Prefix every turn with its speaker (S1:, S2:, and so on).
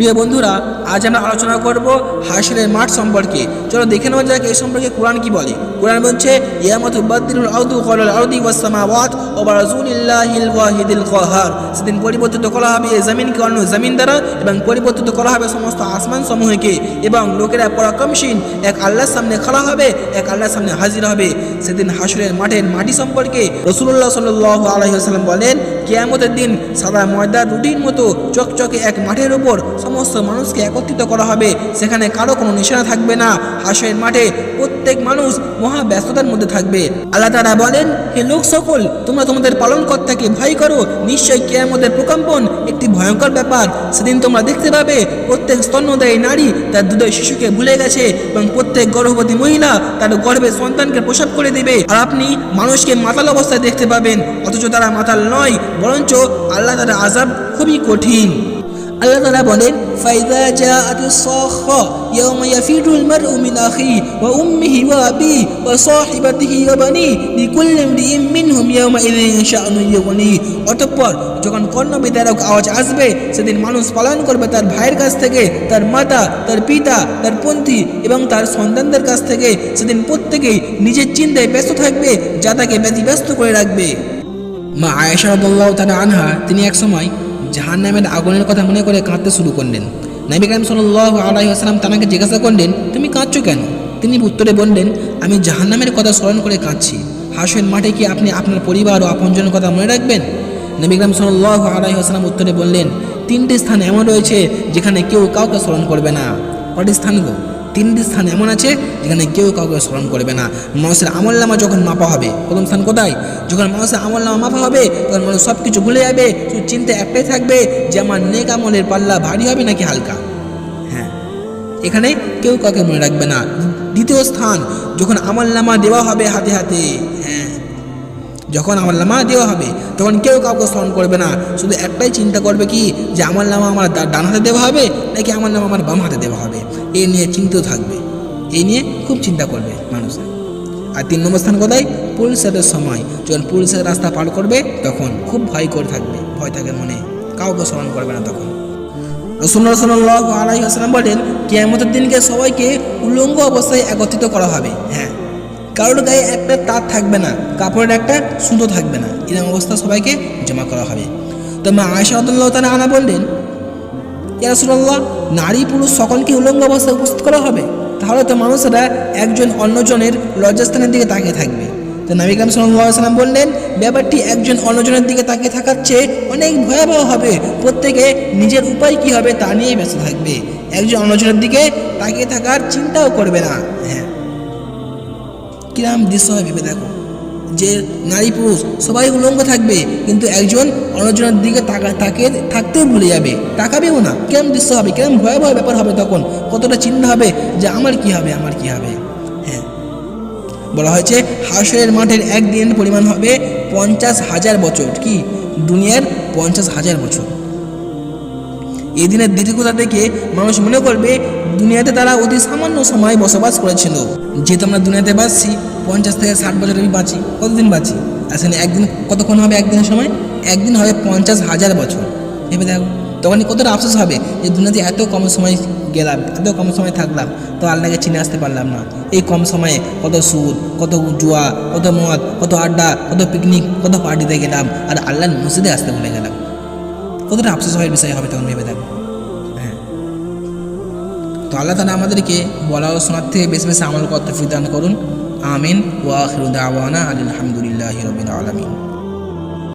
S1: প্রিয় বন্ধুরা, আজ আমরা আলোচনা করব হাশরের মাঠ সম্পর্কে। চলো দেখে নেওয়া যাক এই সম্পর্কে কোরআন কি বলে। কোরআন বলছে, ইয়ামা তুবাদদিলুল আরদু গায়রাল আরদি ওয়াস সামাওয়াত ওয়া বারাজুলিল্লাহিল ওয়াহিদিল কাহার। সেদিন পরিবর্তিত করা হবে এই জমিনকে অন্য জমিন দ্বারা এবং পরিবর্তিত করা হবে সমস্ত আসমান সমূহকে, এবং লোকেরা পরাক্রমশীল এক আল্লাহর সামনে খাড়া হবে, এক আল্লাহর সামনে হাজির হবে। সেদিন হাশরের মাঠের মাটি সম্পর্কে রাসূলুল্লাহ সাল্লাল্লাহু আলাইহি ওয়াসাল্লাম বলেন, কিয়ামতের দিন সাদা ময়দার রুটির মতো চকচকে এক মাঠের উপর সমস্ত মানুষকে একত্রিত করা হবে। সেখানে কারো কোনো নিশানা থাকবে না। হাশরের মাঠে প্রত্যেক মানুষ মহা ব্যস্ততার মধ্যে থাকবে। আল্লাহ তাআলা বলেন, হে লোক সকল, তোমরা তোমাদের পালনকর্তাকে ভয় করো। নিশ্চয়ই কিয়ামতের প্রকম্পন একটি ভয়ঙ্কর ব্যাপার। সেদিন তোমরা দেখতে পাবে প্রত্যেক স্তন্যদায়ী নারী তার দুধের শিশুকে ভুলে গেছে, এবং প্রত্যেক গর্ভবতী মহিলা তার গর্ভে সন্তানকে প্রসব করে দেবে। আর আপনি মানুষকে মাতাল অবস্থায় দেখতে পাবেন, অথচ তারা মাতাল নয়, বরঞ্চ আল্লাহ তাআলার আযাব খুবই কঠিন। আল্লাহ তাআলা বলেন, ফাইযা জাআতিস সাখা ইয়াওমা ইয়াফিরুল মারউ মিন আখিহি ওয়া উম্মিহি ওয়া আবিহি ওয়া সাহিবাতিহি ওয়া বানিহি লিকুল্লি ইমরিইন মিনহুম ইয়াওমা ইযিন শাআনুন ইউগনিহি। অতঃপর যখন কর্ণবিদারক আওয়াজ আসবে, সেদিন মানুষ পালন করবে তার ভাইয়ের কাছ থেকে, তার মাতা, তার পিতা, তার পন্থী এবং তার সন্তানদের কাছ থেকে। সেদিন প্রত্যেকেই নিজের চিন্তায় ব্যস্ত থাকবে, যা তাকে ব্যতিব্যস্ত করে রাখবে। মা আয়েশা রাদিয়াল্লাহু তাআলা আনহা তিনি এক সময় জাহান্নামের আগুনের কথা মনে করে কাঁদতে শুরু করলেন। নবী কারীম সাল্লাল্লাহু আলাইহি ওয়াসাল্লাম তাকে জিজ্ঞাসা করলেন, তুমি কাঁদছো কেন? তিনি উত্তরে বললেন, আমি জাহান্নামের কথা স্মরণ করে কাঁদছি। হাশরের মাঠে কি আপনি আপনার পরিবার ও আপনজনের কথা মনে রাখবেন? নবী কারীম সাল্লাল্লাহু আলাইহি ওয়াসাল্লাম উত্তরে বললেন, তিনটি স্থান এমন রয়েছে যেখানে কেউ কাউকে স্মরণ করবে না। কয়টি স্থান গো? তিনটি স্থান এমন আছে যেখানে কেউ কাউকে স্মরণ করবে না। মানুষের আমলনামা যখন মাপা হবে, প্রথম স্থান কোথায়? যখন মানুষের আমলনামা মাপা হবে, তখন মানুষ সব কিছু ভুলে যাবে, শুধু চিন্তা একটাই থাকবে যে আমার নেক আমলের পাল্লা ভারী হবে নাকি হালকা। হ্যাঁ, এখানে কেউ কাউকে মনে রাখবে না। দ্বিতীয় স্থান, যখন আমলনামা দেওয়া হবে হাতে হাতে। হ্যাঁ, যখন আমলনামা দেওয়া হবে তখন কেউ কাউকে স্মরণ করবে না, শুধু একটাই চিন্তা করবে কি যে আমলনামা আমার ডান হাতে দেওয়া হবে নাকি আমলনামা আমার বাম হাতে দেওয়া হবে। এই নিয়ে চিন্তিত থাকবে, এই নিয়ে খুব চিন্তা করবে মানুষের। আর 3 নম্বর স্থান কোথায়? পুলিশের সময়, যখন পুলিশের রাস্তা পার করবে তখন খুব ভয় করে থাকবে, ভয় থাকে মনে, কাউকে স্মরণ করবে না তখন। রাসূলুল্লাহ সাল্লাল্লাহু আলাইহি ওয়াসাল্লাম বলেন, কিয়ামতের দিনকে সবাইকে উলঙ্গ অবস্থায় একত্রিত করা হবে। হ্যাঁ, কারোর গায়ে একটা তার থাকবে না, কাপড়ের একটা সুতো থাকবে না, এরকম অবস্থা সবাইকে জমা করা হবে। তো মা আয়েশা রাদিয়াল্লাহু তাআলা আনহা বললেন, ইয়া রাসূলুল্লাহ, নারী পুরুষ সকলকে উলঙ্গ অবস্থায় উপস্থিত করা হবে? তাহলে তো মানুষেরা একজন অন্যজনের লজ্জাস্থানের দিকে তাকিয়ে থাকবে। তো নবী কারীম সাল্লাল্লাহু আলাইহি ওয়াসাল্লাম বললেন, ব্যাপারটি একজন অন্যজনের দিকে তাকিয়ে থাকার চেয়ে অনেক ভয়াবহ হবে। প্রত্যেকে নিজের উপায় কী হবে তা নিয়েই ব্যস্ত থাকবে, একজন অন্যজনের দিকে তাকিয়ে থাকার চিন্তাও করবে না। হ্যাঁ, কিরম দৃশ্য হয় ভেবে দেখো, যে নারী পুরুষ সবাই উলঙ্গ থাকবে, কিন্তু একজন অন্যজনের দিকে তাকিয়ে থাকতেও ভুলে যাবে, তাকাবেও না। কিরম দৃশ্য হবে, কিরম ভয়াবহ ব্যাপার হবে তখন, কতটা চিন্তা হবে যে আমার কি হবে, আমার কি হবে। হ্যাঁ, বলা হয়েছে হাশরের মাঠের একদিনের পরিমাণ হবে 50,000 বছর। কি? দুনিয়ার 50,000 বছর। এই দিনের দীর্ঘতা দেখে মানুষ মনে করবে দুনিয়াতে তারা অতি সামান্য সময় বসবাস করেছিল। যেহেতু আমরা দুনিয়াতে বাঁচছি 50 থেকে 60 বছর বাঁচি, কতদিন বাঁচি? আসলে একদিন কতক্ষণ হবে? একদিনের সময় একদিন হবে 50,000 বছর। ভেবে দেখো, তখন কতটা আফসোস হবে যে দুনিয়াতে এত কম সময় গেলাম, এত কম সময় থাকলাম, তো আল্লাহকে চিনে আসতে পারলাম না। এই কম সময়ে কত সুদ, কত জুয়া, কত মদ, কত আড্ডা, কত পিকনিক, কত পার্টিতে গেলাম, আর আল্লাহর মসজিদে আসতে ভুলে গেলাম। কতটা আফসোস হওয়ার বিষয় হবে তখন, ভেবে দেখো। হ্যাঁ, তো আল্লাহ তাআলা আমাদেরকে বলা ও শোনার থেকে বেশি বেশি আমল করতে তৌফিক দান করুন। আমিন। ওয়া আখিরু দাওয়ানা আলহামদুলিল্লাহি রাব্বিল আলামিন।